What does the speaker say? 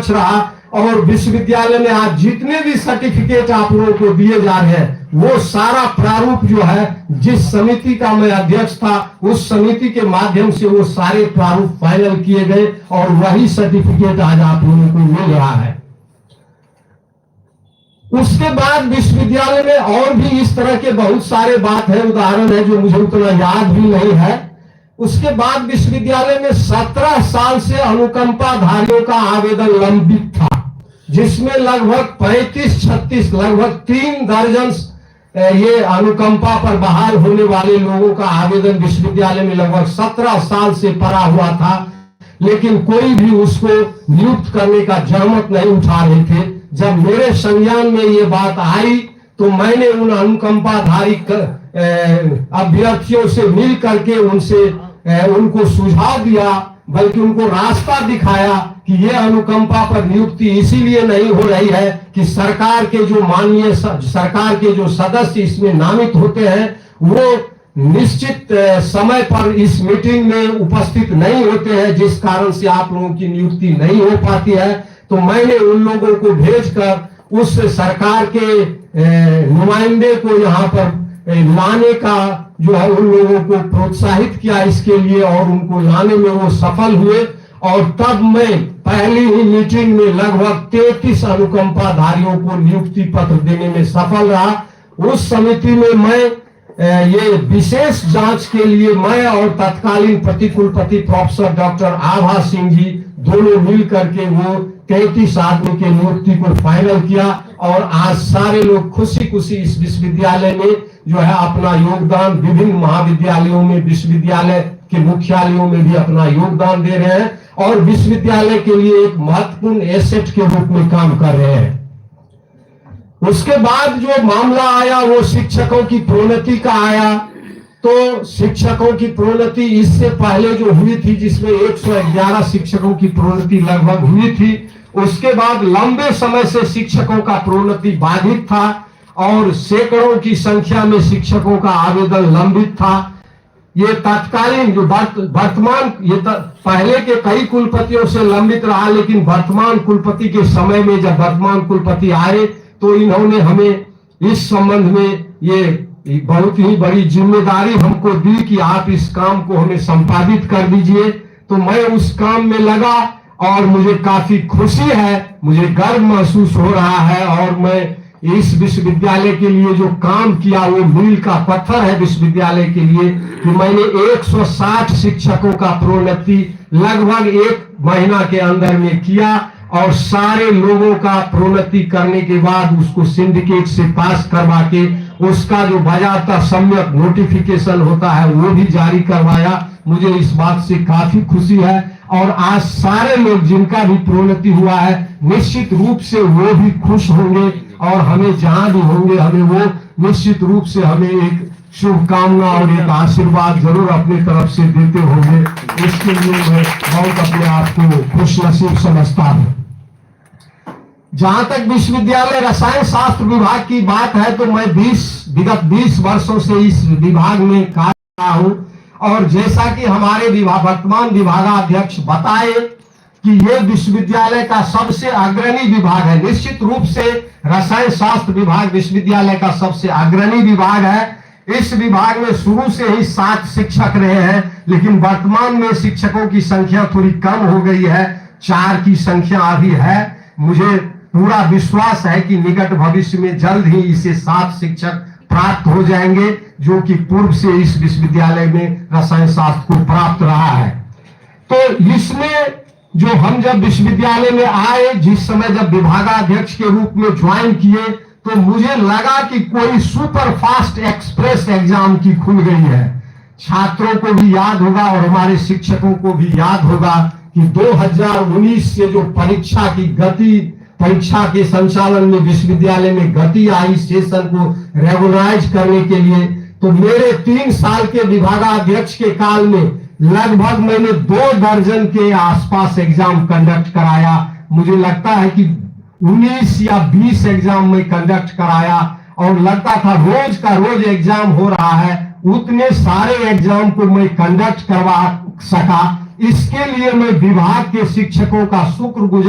जांच रहा और विश्वविद्यालय में आज जितने भी सर्टिफिकेट आप लोगों को दिए जा रहे हैं वो सारा प्रारूप जो है, जिस समिति का मैं अध्यक्ष था उस समिति के माध्यम से वो सारे प्रारूप फाइनल किए गए और वही सर्टिफिकेट आज आप लोगों को मिल रहा है। उसके बाद विश्वविद्यालय में और भी इस तरह के बहुत सारे बात है, उदाहरण है जो मुझे उतना याद भी नहीं है। उसके बाद विश्वविद्यालय में 17 साल से अनुकंपाधारियों का आवेदन लंबित था, जिसमें लगभग 35-36 लगभग 3 दर्जन ये अनुकंपा पर बहाल होने वाले लोगों का आवेदन विश्वविद्यालय में लगभग 17 साल से पड़ा हुआ था, लेकिन कोई भी उसको नियुक्त करने का जहमत नहीं उठा रहे थे। जब मेरे संज्ञान में ये बात आई तो मैंने उन अनुकंपाधारी अभ्यर्थियों से मिल करके उनसे उनको सुझाव दिया, बल्कि उनको रास्ता दिखाया कि ये अनुकंपा पर नियुक्ति इसीलिए नहीं हो रही है कि सरकार के जो माननीय सरकार के जो सदस्य इसमें नामित होते हैं वो निश्चित समय पर इस मीटिंग में उपस्थित नहीं होते हैं, जिस कारण से आप लोगों की नियुक्ति नहीं हो पाती है। तो मैंने उन लोगों को भेजकर उस सरकार के नुमाइंदे को यहाँ पर लाने का जो है उन लोगों को प्रोत्साहित किया इसके लिए, और उनको लाने में वो सफल हुए। और तब मैं पहली ही मीटिंग में लगभग 33 अनुकंपाधारियों को नियुक्ति पत्र देने में सफल रहा। उस समिति में मैं ये विशेष जांच के लिए मैं और तत्कालीन प्रतिकुलपति प्रोफेसर डॉक्टर आभा सिंह जी दोनों मिल करके वो 33 आदमी के नियुक्ति को फाइनल किया, और आज सारे लोग खुशी खुशी इस विश्वविद्यालय में जो है अपना योगदान विभिन्न महाविद्यालयों में, विश्वविद्यालय के मुख्यालयों में भी अपना योगदान दे रहे हैं और विश्वविद्यालय के लिए एक महत्वपूर्ण एसेट के रूप में काम कर रहे हैं। उसके बाद जो मामला आया वो शिक्षकों की प्रोन्नति का आया। तो शिक्षकों की प्रोन्नति इससे पहले जो हुई थी, जिसमें 111 शिक्षकों की प्रोन्नति लगभग हुई थी, उसके बाद लंबे समय से शिक्षकों का प्रोन्नति बाधित था और सैकड़ों की संख्या में शिक्षकों का आवेदन लंबित था। ये तत्कालीन जो वर्तमान पहले के कई कुलपतियों से लंबित रहा, लेकिन वर्तमान कुलपति के समय में जब वर्तमान कुलपति आए तो इन्होंने हमें इस संबंध में ये बहुत ही बड़ी जिम्मेदारी हमको दी कि आप इस काम को हमें संपादित कर दीजिए। तो मैं उस काम में लगा और मुझे काफी खुशी है, मुझे गर्व महसूस हो रहा है, और मैं इस विश्वविद्यालय के लिए जो काम किया वो मील का पत्थर है विश्वविद्यालय के लिए, कि मैंने 160 शिक्षकों का प्रोन्नति लगभग 1 महीना के अंदर में किया, और सारे लोगों का प्रोन्नति करने के बाद उसको सिंडिकेट से पास करवा के उसका जो बाजाबता सम्यक नोटिफिकेशन होता है वो भी जारी करवाया। मुझे इस बात से काफी खुशी है, और आज सारे लोग जिनका भी प्रोन्नति हुआ है निश्चित रूप से वो भी खुश होंगे, और हमें जहां भी होंगे हमें वो निश्चित रूप से हमें एक शुभकामना और एक आशीर्वाद जरूर अपनी तरफ से देते होंगे। इसके लिए मैं बहुत अपने आप को खुशनसीब समझता हूँ। जहां तक विश्वविद्यालय रसायन शास्त्र विभाग की बात है तो मैं विगत 20 वर्षों से इस विभाग में कार्य कर रहा हूं, और जैसा कि हमारे वर्तमान विभागाध्यक्ष बताए कि ये विश्वविद्यालय का सबसे अग्रणी विभाग है। निश्चित रूप से रसायन शास्त्र विभाग विश्वविद्यालय का सबसे अग्रणी विभाग है। इस विभाग में शुरू से ही 7 शिक्षक रहे हैं, लेकिन वर्तमान में शिक्षकों की संख्या थोड़ी कम हो गई है, 4 की संख्या अभी है। मुझे पूरा विश्वास है कि निकट भविष्य में जल्द ही इसे 7 शिक्षक प्राप्त हो जाएंगे, जो कि पूर्व से इस विश्वविद्यालय में रसायन शास्त्र को प्राप्त रहा है। तो इसमें जो हम जब विश्वविद्यालय में आए, जिस समय जब विभागाध्यक्ष के रूप में ज्वाइन किए, तो मुझे लगा कि कोई सुपर फास्ट एक्सप्रेस एग्जाम की खुल गई है। छात्रों को भी याद होगा और हमारे शिक्षकों को भी याद होगा कि 2019 से जो परीक्षा के संचालन में विश्वविद्यालय में गति आई सेशन को रेगुलराइज करने के लिए, तो मेरे 3 साल के विभागाध्यक्ष के काल में लगभग मैंने 2 दर्जन के आसपास एग्जाम कंडक्ट कराया। मुझे लगता है कि 19 या 20 एग्जाम में कंडक्ट कराया, और लगता था रोज का रोज एग्जाम हो रहा है। उतने सारे एग्जाम को मैं कंडक्ट करवा सका, इसके लिए मैं विभाग के शिक्षकों का शुक्रगुजार